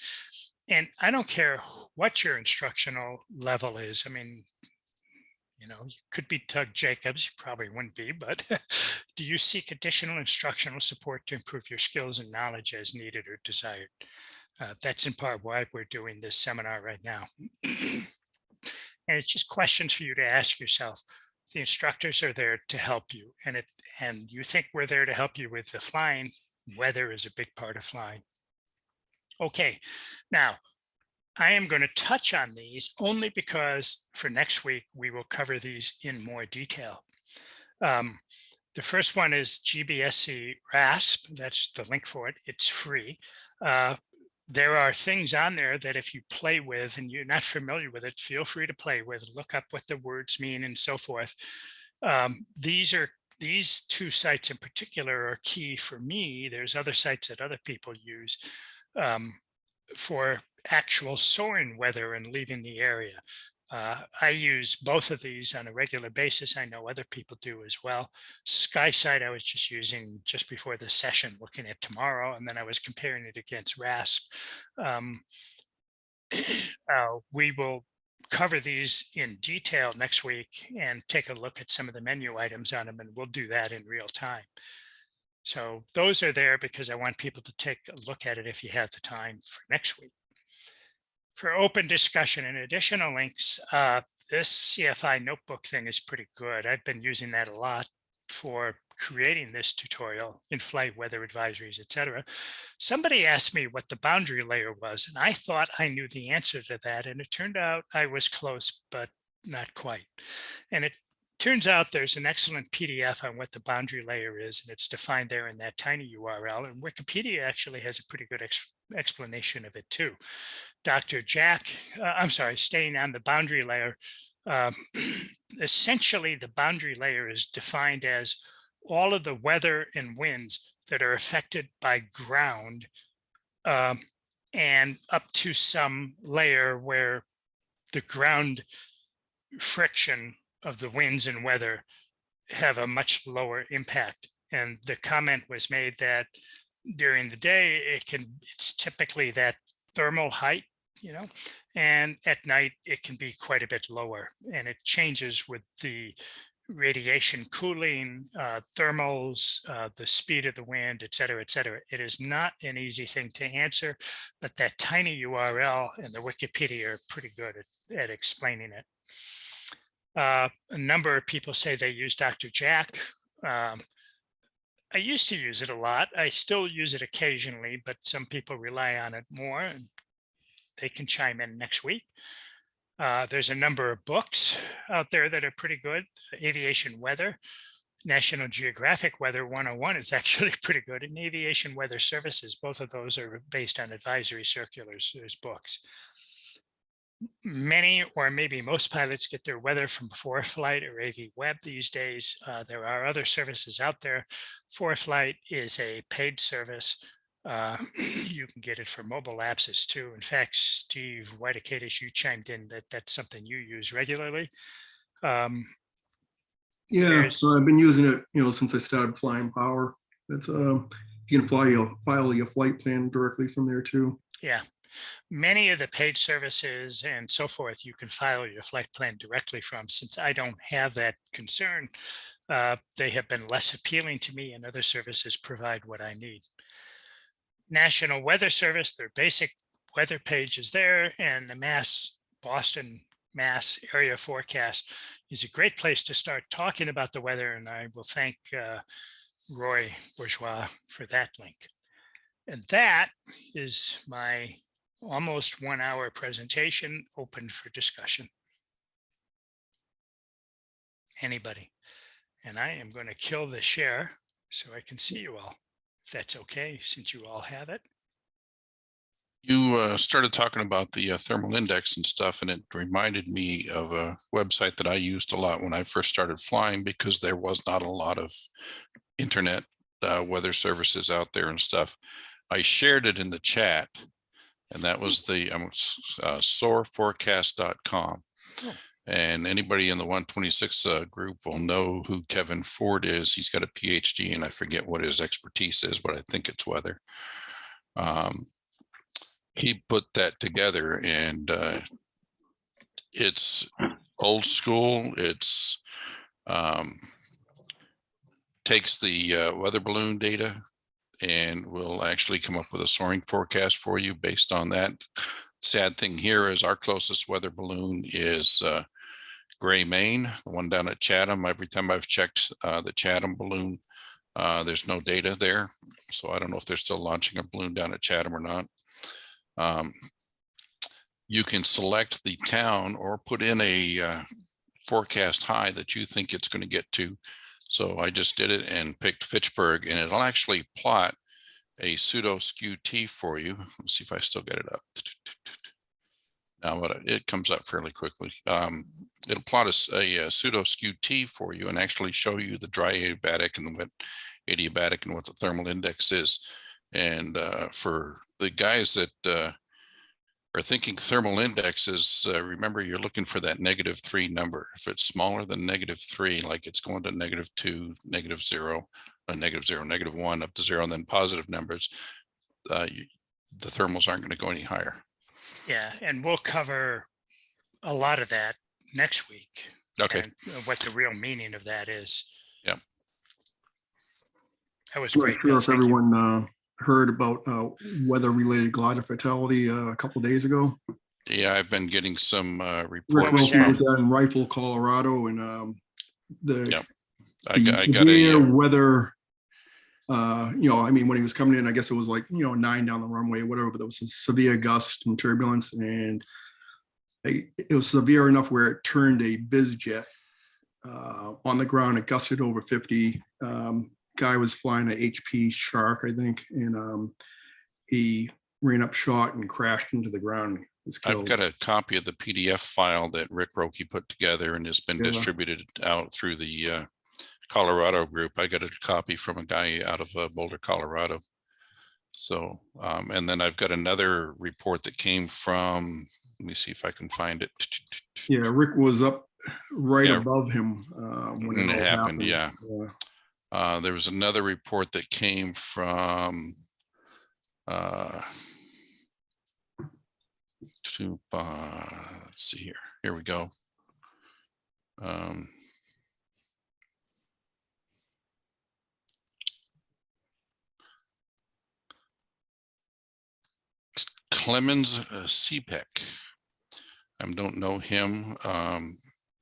And I don't care what your instructional level is. I mean, you know, you could be Doug Jacobs, you probably wouldn't be, but do you seek additional instructional support to improve your skills and knowledge as needed or desired? That's in part why we're doing this seminar right now. And it's just questions for you to ask yourself. The instructors are there to help you, and you think we're there to help you with the flying. Weather is a big part of flying. Okay, now I am going to touch on these only because for next week, we will cover these in more detail. The first one is GBSC RASP. That's the link for it. It's free. There are things on there that if you play with and you're not familiar with it, feel free to play with, look up what the words mean and so forth. These two sites in particular are key for me. There's other sites that other people use for actual soaring weather and leaving the area. I use both of these on a regular basis. I know other people do as well. SkySight I was just using just before the session, looking at tomorrow, and then I was comparing it against RASP. We will cover these in detail next week and take a look at some of the menu items on them, and we'll do that in real time. So those are there because I want people to take a look at it if you have the time for next week. For open discussion and additional links, this CFI notebook thing is pretty good. I've been using that a lot for creating this tutorial, in-flight weather advisories, etc. Somebody asked me what the boundary layer was, and I thought I knew the answer to that, and it turned out I was close, but not quite. And it turns out there's an excellent PDF on what the boundary layer is, and it's defined there in that tiny URL, and Wikipedia actually has a pretty good explanation of it too. Dr. Jack, staying on the boundary layer, essentially the boundary layer is defined as all of the weather and winds that are affected by ground and up to some layer where the ground friction of the winds and weather have a much lower impact. And the comment was made that during the day, it's typically that thermal height, and at night it can be quite a bit lower, and it changes with the radiation cooling, thermals, the speed of the wind, et cetera, et cetera. It is not an easy thing to answer, but that tiny URL and the Wikipedia are pretty good at explaining it. A number of people say they use Dr. Jack. I used to use it a lot. I still use it occasionally, but some people rely on it more, and they can chime in next week. There's a number of books out there that are pretty good. Aviation Weather, National Geographic Weather 101 is actually pretty good, and Aviation Weather Services, both of those are based on advisory circulars. There's books. Many or maybe most pilots get their weather from 4Flight or AV Web these days. There are other services out there. 4Flight is a paid service. You can get it for mobile apps too. In fact, Steve Whiteakadis, you chimed in that that's something you use regularly. Yeah, so I've been using it, since I started flying power. It's you can file your flight plan directly from there too. Yeah. Many of the paid services and so forth, you can file your flight plan directly from. Since I don't have that concern, they have been less appealing to me, and other services provide what I need. National Weather Service, their basic weather page is there, and the Boston, Mass area forecast is a great place to start talking about the weather, and I will thank Roy Bourgeois for that link. And that is my almost 1 hour presentation, open for discussion. Anybody? And I am going to kill the share so I can see you all, if that's okay, since you all have it. You started talking about the thermal index and stuff, and it reminded me of a website that I used a lot when I first started flying, because there was not a lot of internet weather services out there and stuff. I shared it in the chat, and that was the soarforecast.com. Oh. And anybody in the 126 group will know who Kevin Ford is. He's got a PhD, and I forget what his expertise is, but I think it's weather. He put that together, and it's old school. It's takes the weather balloon data and will actually come up with a soaring forecast for you based on that. Sad thing here is our closest weather balloon is Gray, Maine, the one down at Chatham. Every time I've checked the Chatham balloon, there's no data there. So I don't know if they're still launching a balloon down at Chatham or not. you can select the town or put in a forecast high that you think it's going to get to. So I just did it and picked Fitchburg, and it'll actually plot a pseudo skew T for you. Let's see if I still get it up. Now, but it comes up fairly quickly. It'll plot a pseudo skew T for you and actually show you the dry adiabatic and the wet adiabatic and what the thermal index is. And for the guys that are thinking thermal indexes, remember you're looking for that -3 number. If it's smaller than -3, like it's going to -2, -0, -0, -1 up to 0, and then positive numbers, the thermals aren't going to go any higher. Yeah, and we'll cover a lot of that next week. Okay. And what the real meaning of that is. Yep. That was I'm great. not sure Bill. if Thank you. everyone heard about weather-related glider fatality a couple days ago. Yeah, I've been getting some Rick reports was Wilkie that? was out in Rifle, Colorado, and the Yep. the I got severe a weather. I mean, when he was coming in, I guess it was like 9 down the runway, whatever. But there was a severe gust and turbulence, and it was severe enough where it turned a biz jet on the ground. It gusted over 50. Guy was flying an HP Shark, I think, and he ran up shot and crashed into the ground. Was I've killed. got a copy of the PDF file that Rick Roki put together and has been Yeah. distributed out through the Colorado group. I got a copy from a guy out of Boulder, Colorado. So, and then I've got another report that came from, let me see if I can find it. Yeah, Rick was up right Yeah. above him when it all happened. Yeah. There was another report that came from let's see here. Here we go. Clemens CPEC. I don't know him,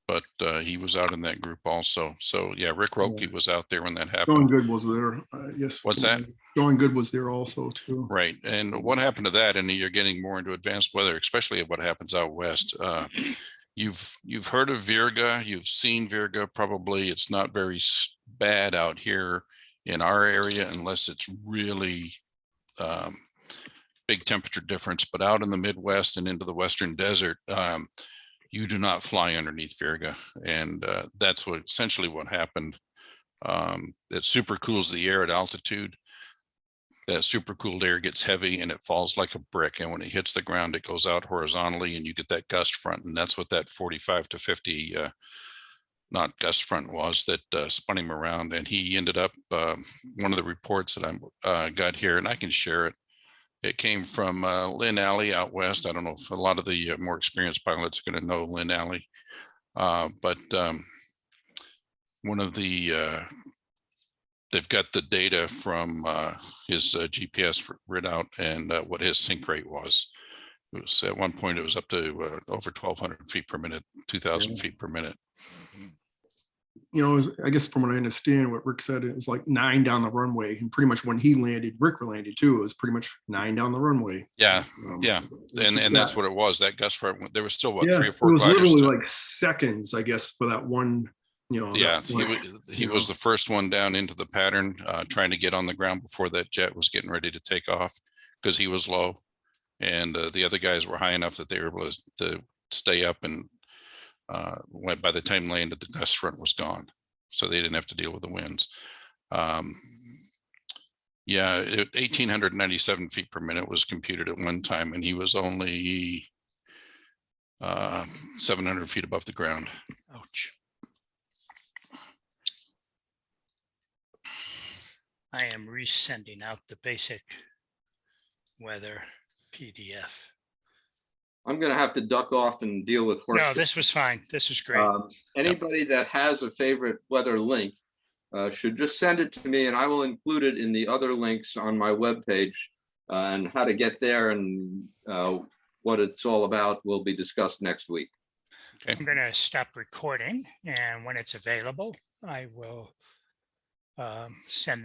but he was out in that group also. So yeah, Rick Roki was out there when that Going happened. Good was there. Yes. What's that? Going Good was there also too. Right. And what happened to that? And you're getting more into advanced weather, especially what happens out west. You've heard of Virga. You've seen Virga. Probably it's not very bad out here in our area unless it's really big temperature difference. But out in the Midwest and into the Western desert, you do not fly underneath Virga. And that's essentially what happened. It super cools the air at altitude. That supercooled air gets heavy and it falls like a brick. And when it hits the ground, it goes out horizontally and you get that gust front. And that's what that 45 to 50 not gust front was that spun him around. And he ended up, one of the reports that I got here, and I can share it. It came from Lynn Alley out west. I don't know if a lot of the more experienced pilots are going to know Lynn Alley. But one of the, they've got the data from his GPS readout and what his sink rate was. It was at one point, it was up to over 1,200 feet per minute, 2,000 feet per minute. I guess from what I understand, what Rick said, it was like 9 down the runway. And pretty much when he landed, Rick landed too. It was pretty much 9 down the runway. Yeah. Yeah. And that's what it was. That gust front, there was still what, 3 or 4 it was gliders. literally like seconds, I guess, for that one. Yeah, he was the first one down into the pattern, trying to get on the ground before that jet was getting ready to take off because he was low. And the other guys were high enough that they were able to stay up, and by the time landed, the gust front was gone. So they didn't have to deal with the winds. Yeah, 1,897 feet per minute was computed at one time, and he was only 700 feet above the ground. Ouch. I am resending out the basic weather PDF. I'm going to have to duck off and deal with horse. No, this was fine. This is great. Anybody that has a favorite weather link should just send it to me, and I will include it in the other links on my webpage. And how to get there and what it's all about will be discussed next week. I'm going to stop recording, and when it's available, I will send that.